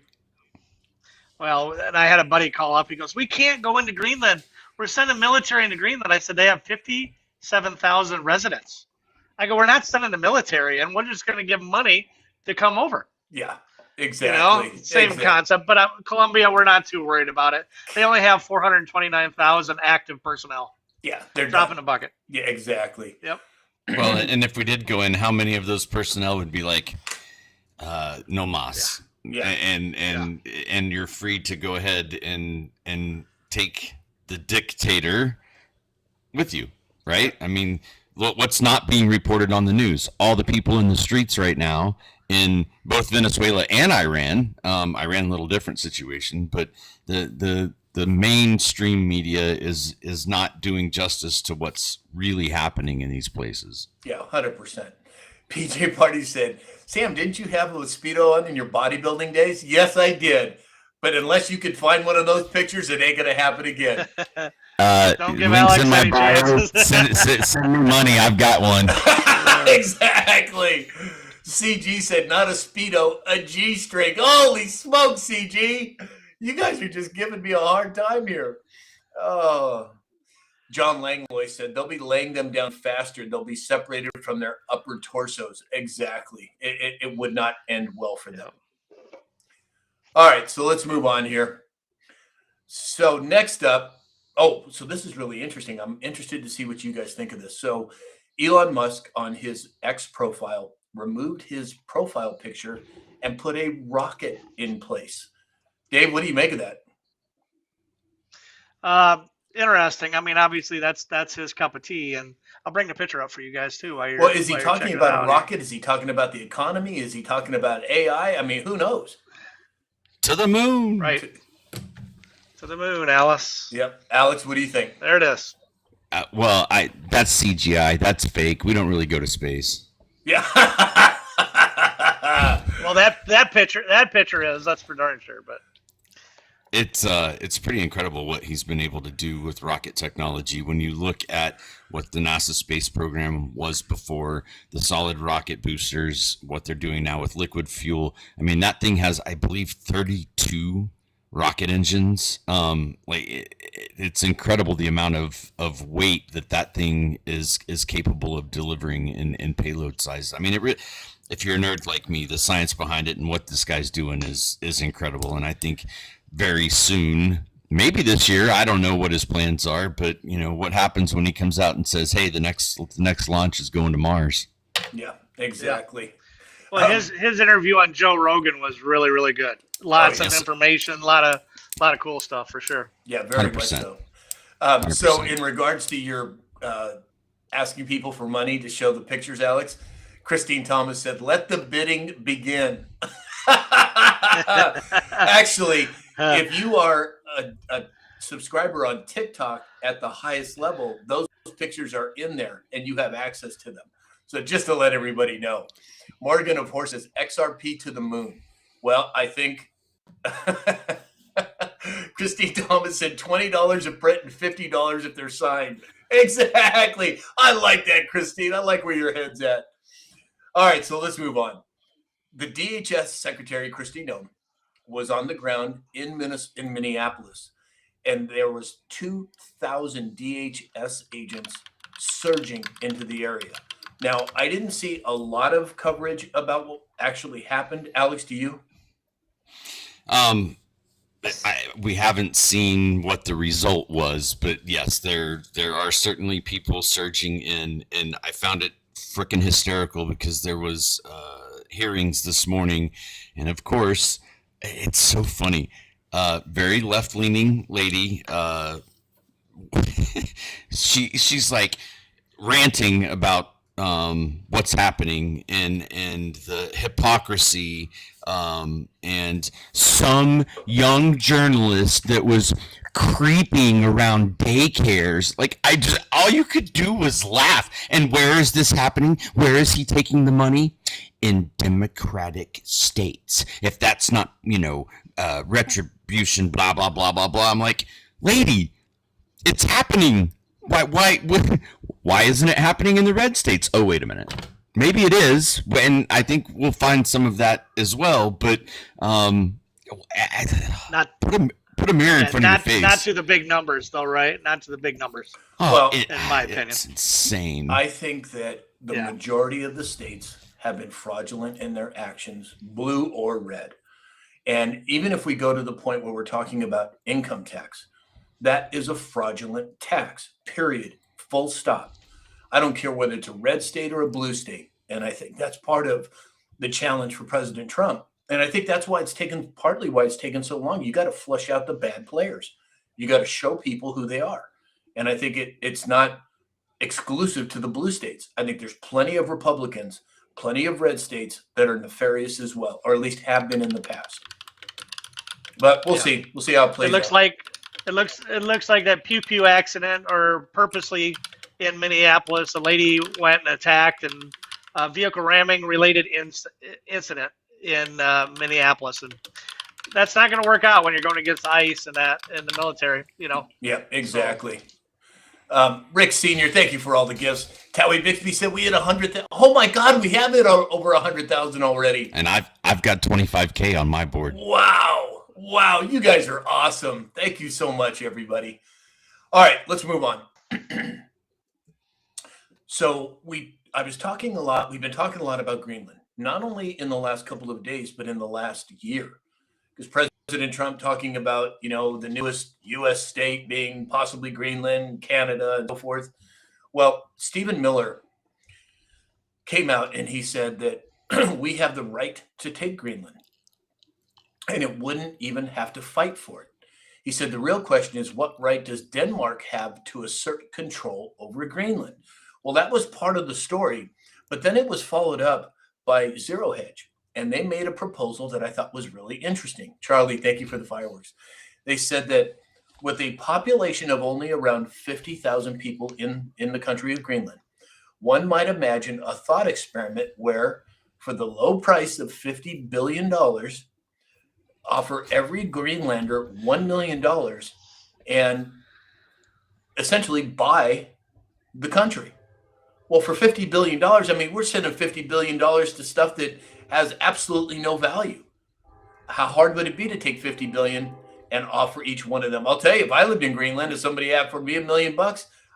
Well, and I had a buddy call up. He goes, we can't go into Greenland. We're sending military into Greenland. I said, they have 57,000 residents. I go, we're not sending the military, and we're just going to give them money to come over. Yeah, exactly. Same concept. But Colombia, we're not too worried about it. They only have 429,000 active personnel. Yeah, they're dropping a bucket. Yeah, exactly. Yep. Well, and if we did go in, how many of those personnel would be like, no mas? Yeah. And you're free to go ahead and take the dictator with you, right? I mean, what's not being reported on the news? All the people in the streets right now in both Venezuela and Iran. Iran, a little different situation, but the mainstream media is not doing justice to what's really happening in these places. Yeah, 100%. PJ Party said, Sam, didn't you have a Speedo on in your bodybuilding days? Yes, I did. But unless you could find one of those pictures, it ain't going to happen again. Don't give Alex in my any bio. chances. Send me money. I've got one. Exactly. CG said, not a Speedo, a G-string. Holy smoke, CG. You guys are just giving me a hard time here. Oh. John Langlois said, they'll be laying them down faster. They'll be separated from their upper torsos. Exactly. It would not end well for them. All right, so let's move on here. So next up, so this is really interesting. I'm interested to see what you guys think of this. So Elon Musk on his X profile removed his profile picture and put a rocket in place. Dave, what do you make of that? Interesting. I mean, obviously that's his cup of tea, and I'll bring the picture up for you guys too. Well, is he talking about a rocket? Is he talking about the economy? Is he talking about AI? I mean, who knows? To the moon. Right. To the moon, Alice. Yep. Alex, what do you think? There it is. Well, that's CGI. That's fake. We don't really go to space. Yeah. Well, that picture is, that's for darn sure, but it's pretty incredible what he's been able to do with rocket technology. When you look at what the NASA space program was before, the solid rocket boosters, what they're doing now with liquid fuel. I mean, that thing has, I believe, 32 rocket engines. It's incredible the amount of weight that thing is capable of delivering in payload size. I mean, if you're a nerd like me, the science behind it and what this guy's doing is incredible. And I think very soon, maybe this year, I don't know what his plans are, but what happens when he comes out and says, hey, the next launch is going to Mars. Yeah, exactly. Yeah. Well, his interview on Joe Rogan was really, really good. Lots of information, a lot of cool stuff for sure. Yeah, very 100%. Much so. So in regards to your asking people for money to show the pictures, Alex, Christine Thomas said, let the bidding begin. Actually, if you are a subscriber on TikTok at the highest level, those pictures are in there and you have access to them. So just to let everybody know. Morgan, of course, says XRP to the moon. Well, I think Christine Thomas said $20 a print and $50 if they're signed. Exactly. I like that, Christine. I like where your head's at. All right, so let's move on. The DHS Secretary, Christine Nome, was on the ground in Minneapolis, and there was 2,000 DHS agents surging into the area. Now, I didn't see a lot of coverage about what actually happened. Alex, do you? We haven't seen what the result was, but yes, there are certainly people surging in, and I found it freaking hysterical because there was hearings this morning, and of course, it's so funny. Very left-leaning lady. She's like ranting about what's happening and the hypocrisy, and some young journalist that was creeping around daycares. Like, all you could do was laugh. And where is this happening? Where is he taking the money? In democratic states. If that's not, retribution, blah, blah, blah, blah, blah. I'm like, lady, it's happening. Why isn't it happening in the red states? Oh, wait a minute. Maybe it is, and I think we'll find some of that as well. But put a mirror in front of your face. Not to the big numbers, though, right? Not to the big numbers. Well, in my opinion, it's insane. I think that the majority of the states have been fraudulent in their actions, blue or red. And even if we go to the point where we're talking about income tax, that is a fraudulent tax, period, full stop. I don't care whether it's a red state or a blue state. And I think that's part of the challenge for President Trump. And I think that's partly why it's taken so long. You got to flush out the bad players. You got to show people who they are. And I think it's not exclusive to the blue states. I think there's plenty of Republicans, plenty of red states that are nefarious as well, or at least have been in the past. But we'll see. We'll see how it plays out. It looks like that pew pew accident, or purposely in Minneapolis, a lady went and attacked, and a vehicle ramming related incident in Minneapolis, and that's not going to work out when you're going against ICE and that in the military, you know. Yeah, exactly. Rick Senior, thank you for all the gifts. Towie Bixby said we hit 100,000. Oh my God, we have it over 100,000 already. And I've got 25K on my board. Wow, you guys are awesome. Thank you so much, everybody. All right, let's move on. So we've been talking a lot about Greenland, not only in the last couple of days, but in the last year. Because President Trump talking about, the newest U.S. state being possibly Greenland, Canada, and so forth. Well, Stephen Miller came out and he said that we have the right to take Greenland, and it wouldn't even have to fight for it. He said the real question is, what right does Denmark have to assert control over Greenland? Well, that was part of the story, but then it was followed up by Zero Hedge, and they made a proposal that I thought was really interesting. Charlie, thank you for the fireworks. They said that with a population of only around 50,000 people in the country of Greenland, one might imagine a thought experiment where, for the low price of $50 billion, offer every Greenlander $1 million and essentially buy the country. Well, for $50 billion, I mean, we're sending $50 billion to stuff that has absolutely no value. How hard would it be to take $50 billion and offer each one of them? I'll tell you, if I lived in Greenland and somebody offered me $1 million,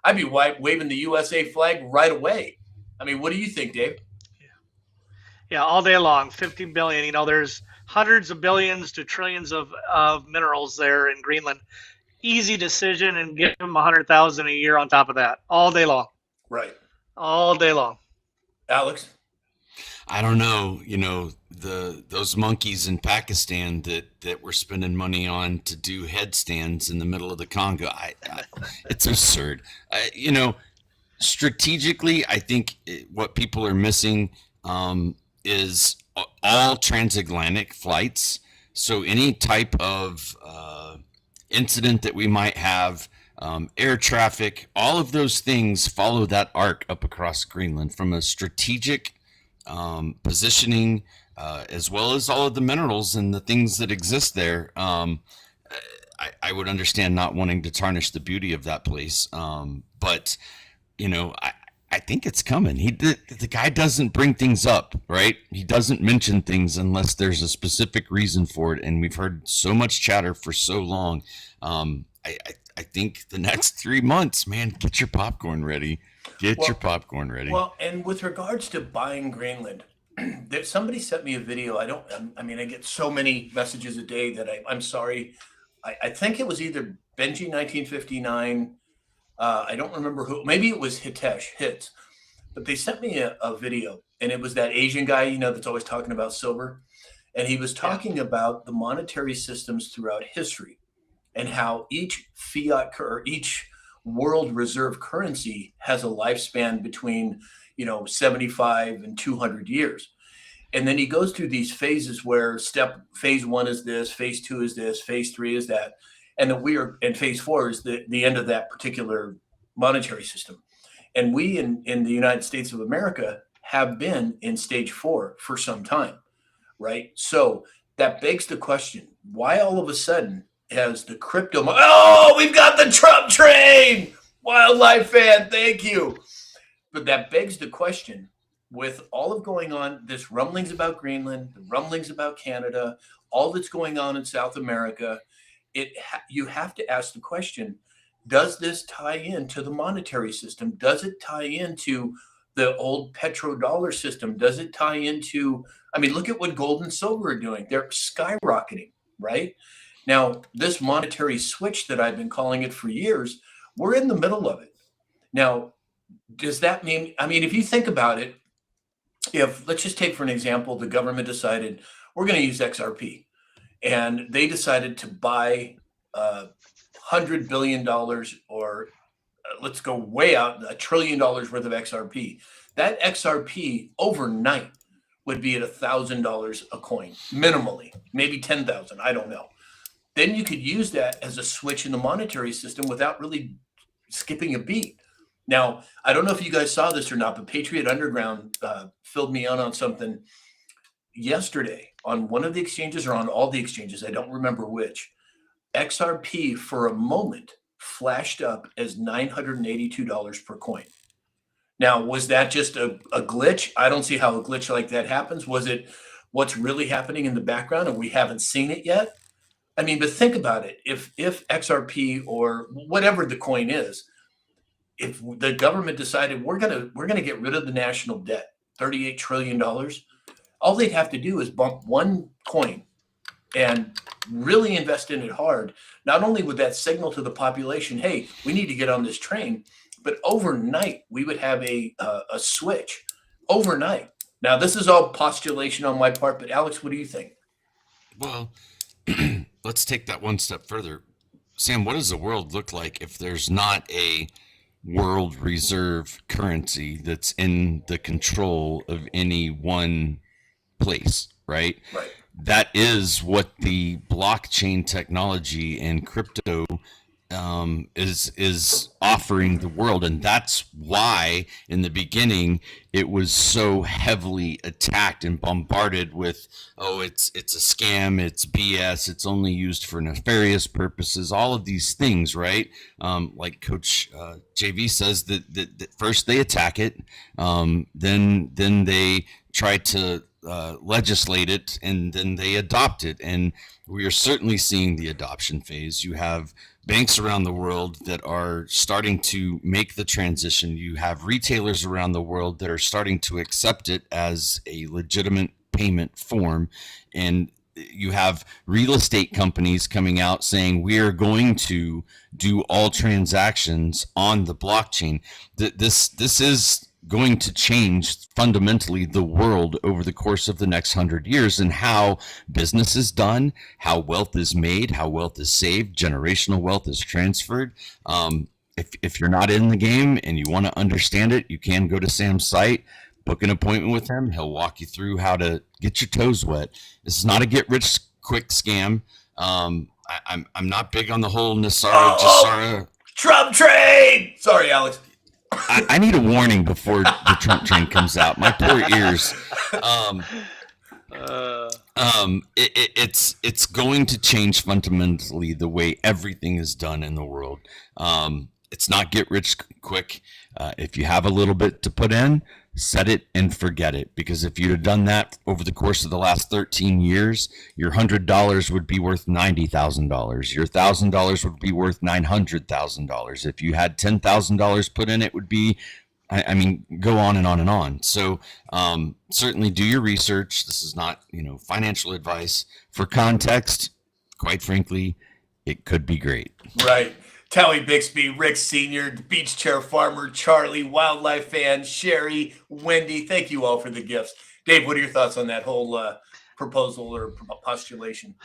I'd be waving the USA flag right away. I mean, what do you think, Dave? Yeah, all day long, 50 billion. There's hundreds of billions to trillions of minerals there in Greenland. Easy decision, and give them 100,000 a year on top of that, all day long. Right. All day long. Alex? I don't know, those monkeys in Pakistan that were spending money on to do headstands in the middle of the Congo. It's absurd. Strategically, I think what people are missing is all transatlantic flights. So any type of incident that we might have, air traffic, all of those things follow that arc up across Greenland from a strategic positioning, as well as all of the minerals and the things that exist there. I would understand not wanting to tarnish the beauty of that place. But I think it's coming. The guy doesn't bring things up, right? He doesn't mention things unless there's a specific reason for it. And we've heard so much chatter for so long. I think the next 3 months, man, get your popcorn ready. Your popcorn ready. Well, and with regards to buying Greenland, somebody sent me a video. I get so many messages a day that I'm sorry. I think it was either Benji 1959. I don't remember who. Maybe it was Hits. But they sent me a video, and it was that Asian guy, that's always talking about silver. And he was talking about the monetary systems throughout history and how each fiat or each world reserve currency has a lifespan between 75 and 200 years. And then he goes through these phases where phase 1 is this, phase 2 is this, phase 3 is that, and phase 4 is the end of that particular monetary system. And we in the United States of America have been in stage 4 for some time, right? So that begs the question, why all of a sudden has the crypto, we've got the Trump train, wildlife fan, thank you. But that begs the question, with all of going on, this rumblings about Greenland, the rumblings about Canada, all that's going on in South America, you have to ask the question, does this tie into the monetary system? Does it tie into the old petrodollar system? Does it tie into, look at what gold and silver are doing. They're skyrocketing, right? Now, this monetary switch that I've been calling it for years, we're in the middle of it. Now, does that mean, if you think about it, let's just take for an example, the government decided we're going to use XRP, and they decided to buy $100 billion or let's go way out, $1 trillion worth of XRP. That XRP overnight would be at $1,000 a coin, minimally, maybe 10,000. I don't know. Then you could use that as a switch in the monetary system without really skipping a beat. Now, I don't know if you guys saw this or not, but Patriot Underground filled me on something yesterday on one of the exchanges or on all the exchanges. I don't remember which. XRP for a moment flashed up as $982 per coin. Now, was that just a glitch? I don't see how a glitch like that happens. Was it what's really happening in the background and we haven't seen it yet? I mean, but think about it. If XRP or whatever the coin is, if the government decided we're gonna get rid of the national debt, $38 trillion, all they'd have to do is bump one coin and really invest in it hard. Not only would that signal to the population, hey, we need to get on this train, but overnight we would have a switch overnight. Now, this is all postulation on my part, but Alex, what do you think? Well, let's take that one step further. Sam, what does the world look like if there's not a world reserve currency that's in the control of any one place, right? Right. That is what the blockchain technology and crypto is offering the world, and that's why in the beginning it was so heavily attacked and bombarded with, oh, it's a scam, it's BS, it's only used for nefarious purposes, all of these things, right? Like Coach JV says that first they attack it, then they try to legislate it, and then they adopt it, and we are certainly seeing the adoption phase. You have banks around the world that are starting to make the transition. You have retailers around the world that are starting to accept it as a legitimate payment form, and you have real estate companies coming out saying we are going to do all transactions on the blockchain. This is going to change fundamentally the world over the course of the next 100 years, and how business is done, how wealth is made, how wealth is saved, generational wealth is transferred. If you're not in the game and you want to understand it, you can go to Sam's site, book an appointment with him. He'll walk you through how to get your toes wet. This is not a get rich quick scam. I'm not big on the whole Nasara Trump train. Sorry, Alex. I need a warning before the Trump train comes out. My poor ears. It's going to change fundamentally the way everything is done in the world. It's not get rich quick. If you have a little bit to put in, set it and forget it. Because if you'd have done that over the course of the last 13 years, your $100 would be worth $90,000. Your $1,000 would be worth $900,000. If you had $10,000 put in, it would be, I mean, go on and on and on. So certainly do your research. This is not, financial advice. For context, quite frankly, it could be great. Right. Towie Bixby, Rick Sr., Beach Chair Farmer, Charlie, Wildlife Fan, Sherry, Wendy, thank you all for the gifts. Dave, what are your thoughts on that whole proposal or postulation?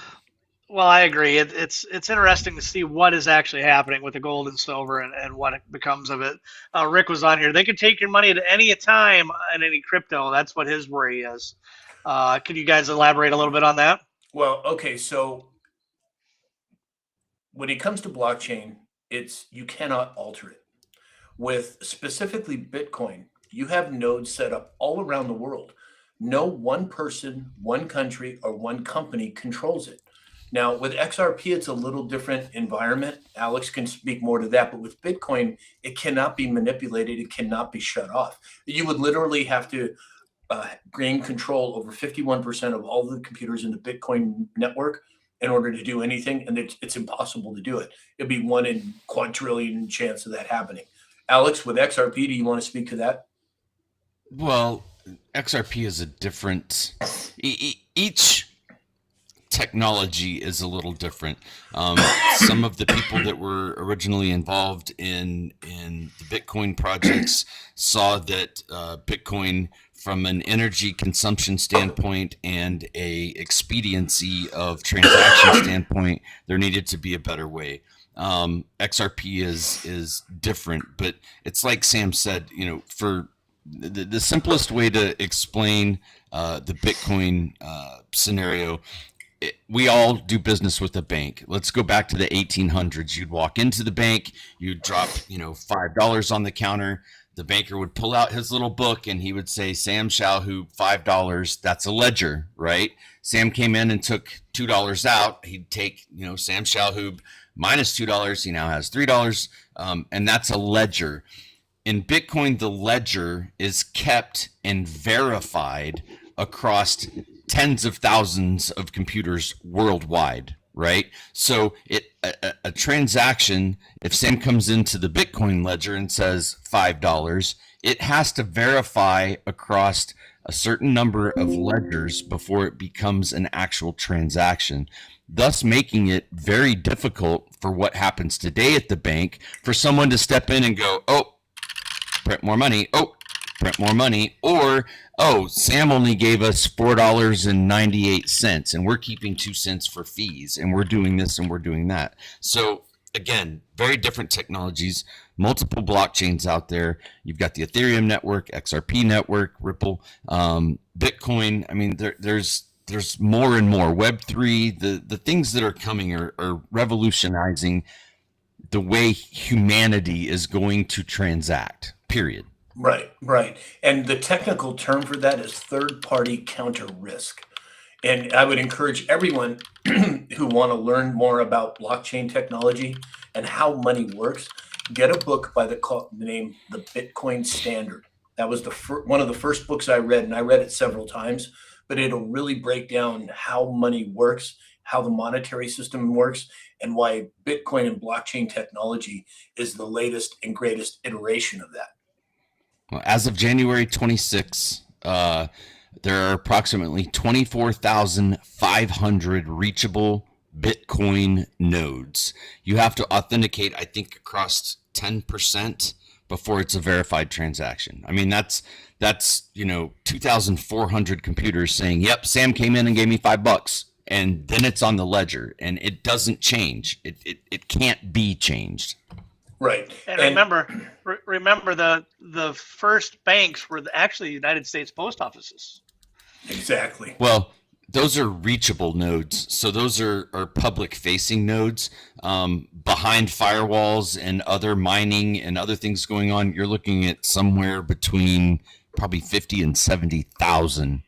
Well, I agree. It's interesting to see what is actually happening with the gold and silver and what it becomes of it. Rick was on here. They could take your money at any time in any crypto. That's what his worry is. Could you guys elaborate a little bit on that? Well, okay. So when it comes to blockchain, you cannot alter it. With specifically Bitcoin, you have nodes set up all around the world. No one person, one country, or one company controls it. Now, with XRP, it's a little different environment. Alex can speak more to that. But with Bitcoin, it cannot be manipulated. It cannot be shut off. You would literally have to gain control over 51% of all the computers in the Bitcoin network in order to do anything. And it's impossible to do it. It'd be 1 in quadrillion chance of that happening. Alex, with XRP, do you want to speak to that? Well, XRP is a different, each technology is a little different. Some of the people that were originally involved in the Bitcoin projects saw that Bitcoin, from an energy consumption standpoint and a expediency of transaction standpoint, there needed to be a better way. XRP is different, but it's like Sam said, for the simplest way to explain the Bitcoin scenario, we all do business with a bank. Let's go back to the 1800s. You'd walk into the bank, you'd drop, $5 on the counter. The banker would pull out his little book and he would say, Sam Shalhoub, $5. That's a ledger, right? Sam came in and took $2 out. He'd take, Sam Shalhoub minus $2. He now has $3. And that's a ledger. In Bitcoin, the ledger is kept and verified across tens of thousands of computers worldwide, right? So a transaction, if Sam comes into the Bitcoin ledger and says $5, it has to verify across a certain number of ledgers before it becomes an actual transaction, thus making it very difficult for what happens today at the bank for someone to step in and go, oh, print more money. Oh, print more money. Or, oh, Sam only gave us $4.98 and we're keeping 2 cents for fees and we're doing this and we're doing that. So again, very different technologies, multiple blockchains out there. You've got the Ethereum network, XRP network, Ripple, Bitcoin. I mean, there's more and more. Web3, the things that are coming are revolutionizing the way humanity is going to transact, period. Right. And the technical term for that is third-party counter risk. And I would encourage everyone who want to learn more about blockchain technology and how money works, get a book by the name The Bitcoin Standard. That was one of the first books I read, and I read it several times, but it'll really break down how money works, how the monetary system works, and why Bitcoin and blockchain technology is the latest and greatest iteration of that. Well, as of January 26, there are approximately 24,500 reachable Bitcoin nodes. You have to authenticate, I think, across 10% before it's a verified transaction. I mean, that's 2,400 computers saying, yep, Sam came in and gave me $5. And then it's on the ledger and it doesn't change. It can't be changed. Right. And remember the first banks were actually United States post offices. Exactly. Well, those are reachable nodes. So those are public facing nodes. Behind firewalls and other mining and other things going on, you're looking at somewhere between probably 50 and 70,000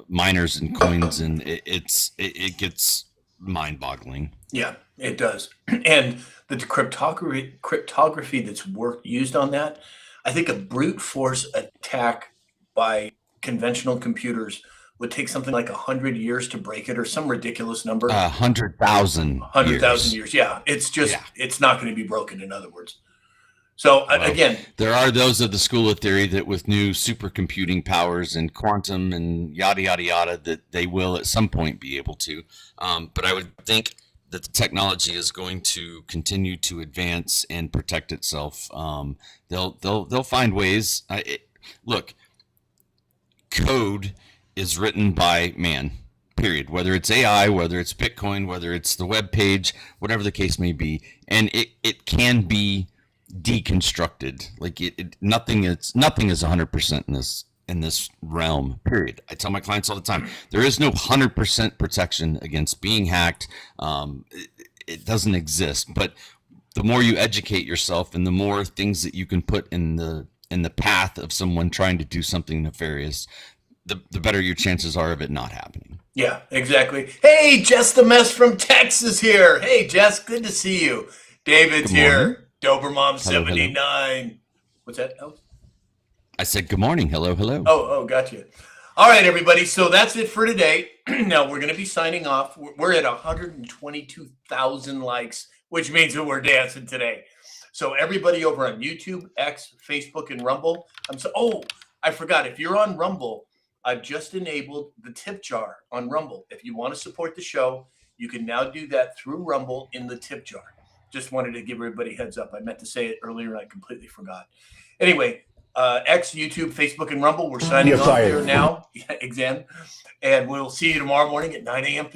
miners and coins, and it gets mind-boggling. Yeah, it does. And the cryptography that's used on that, I think a brute force attack by conventional computers would take something like 100 years to break it, or some ridiculous number. 100,000 100,000 years. Yeah, it's not going to be broken, in other words. So again, there are those of the school of theory that with new supercomputing powers and quantum and yada, yada, yada, that they will at some point be able to. But I would think that the technology is going to continue to advance and protect itself. They'll find ways. Look, code is written by man, period. Whether it's AI, whether it's Bitcoin, whether it's the web page, whatever the case may be. And it can be deconstructed. Like nothing is 100% in this realm, period. I tell my clients all the time, there is no 100% protection against being hacked. It doesn't exist. But the more you educate yourself and the more things that you can put in the path of someone trying to do something nefarious, the better your chances are of it not happening. Yeah, exactly. Hey, Jess the Mess from Texas here. Hey, Jess, good to see you. David's here. Dobermom 79. Hello. What's that? Oh. I said good morning. Hello. Oh, gotcha. All right, everybody. So that's it for today. Now we're going to be signing off. We're at 122,000 likes, which means that we're dancing today. So everybody over on YouTube, X, Facebook, and Rumble. I forgot. If you're on Rumble, I've just enabled the tip jar on Rumble. If you want to support the show, you can now do that through Rumble in the tip jar. Just wanted to give everybody a heads up. I meant to say it earlier and I completely forgot. Anyway, X, YouTube, Facebook, and Rumble, we're signing off here now. And we'll see you tomorrow morning at 9 a.m.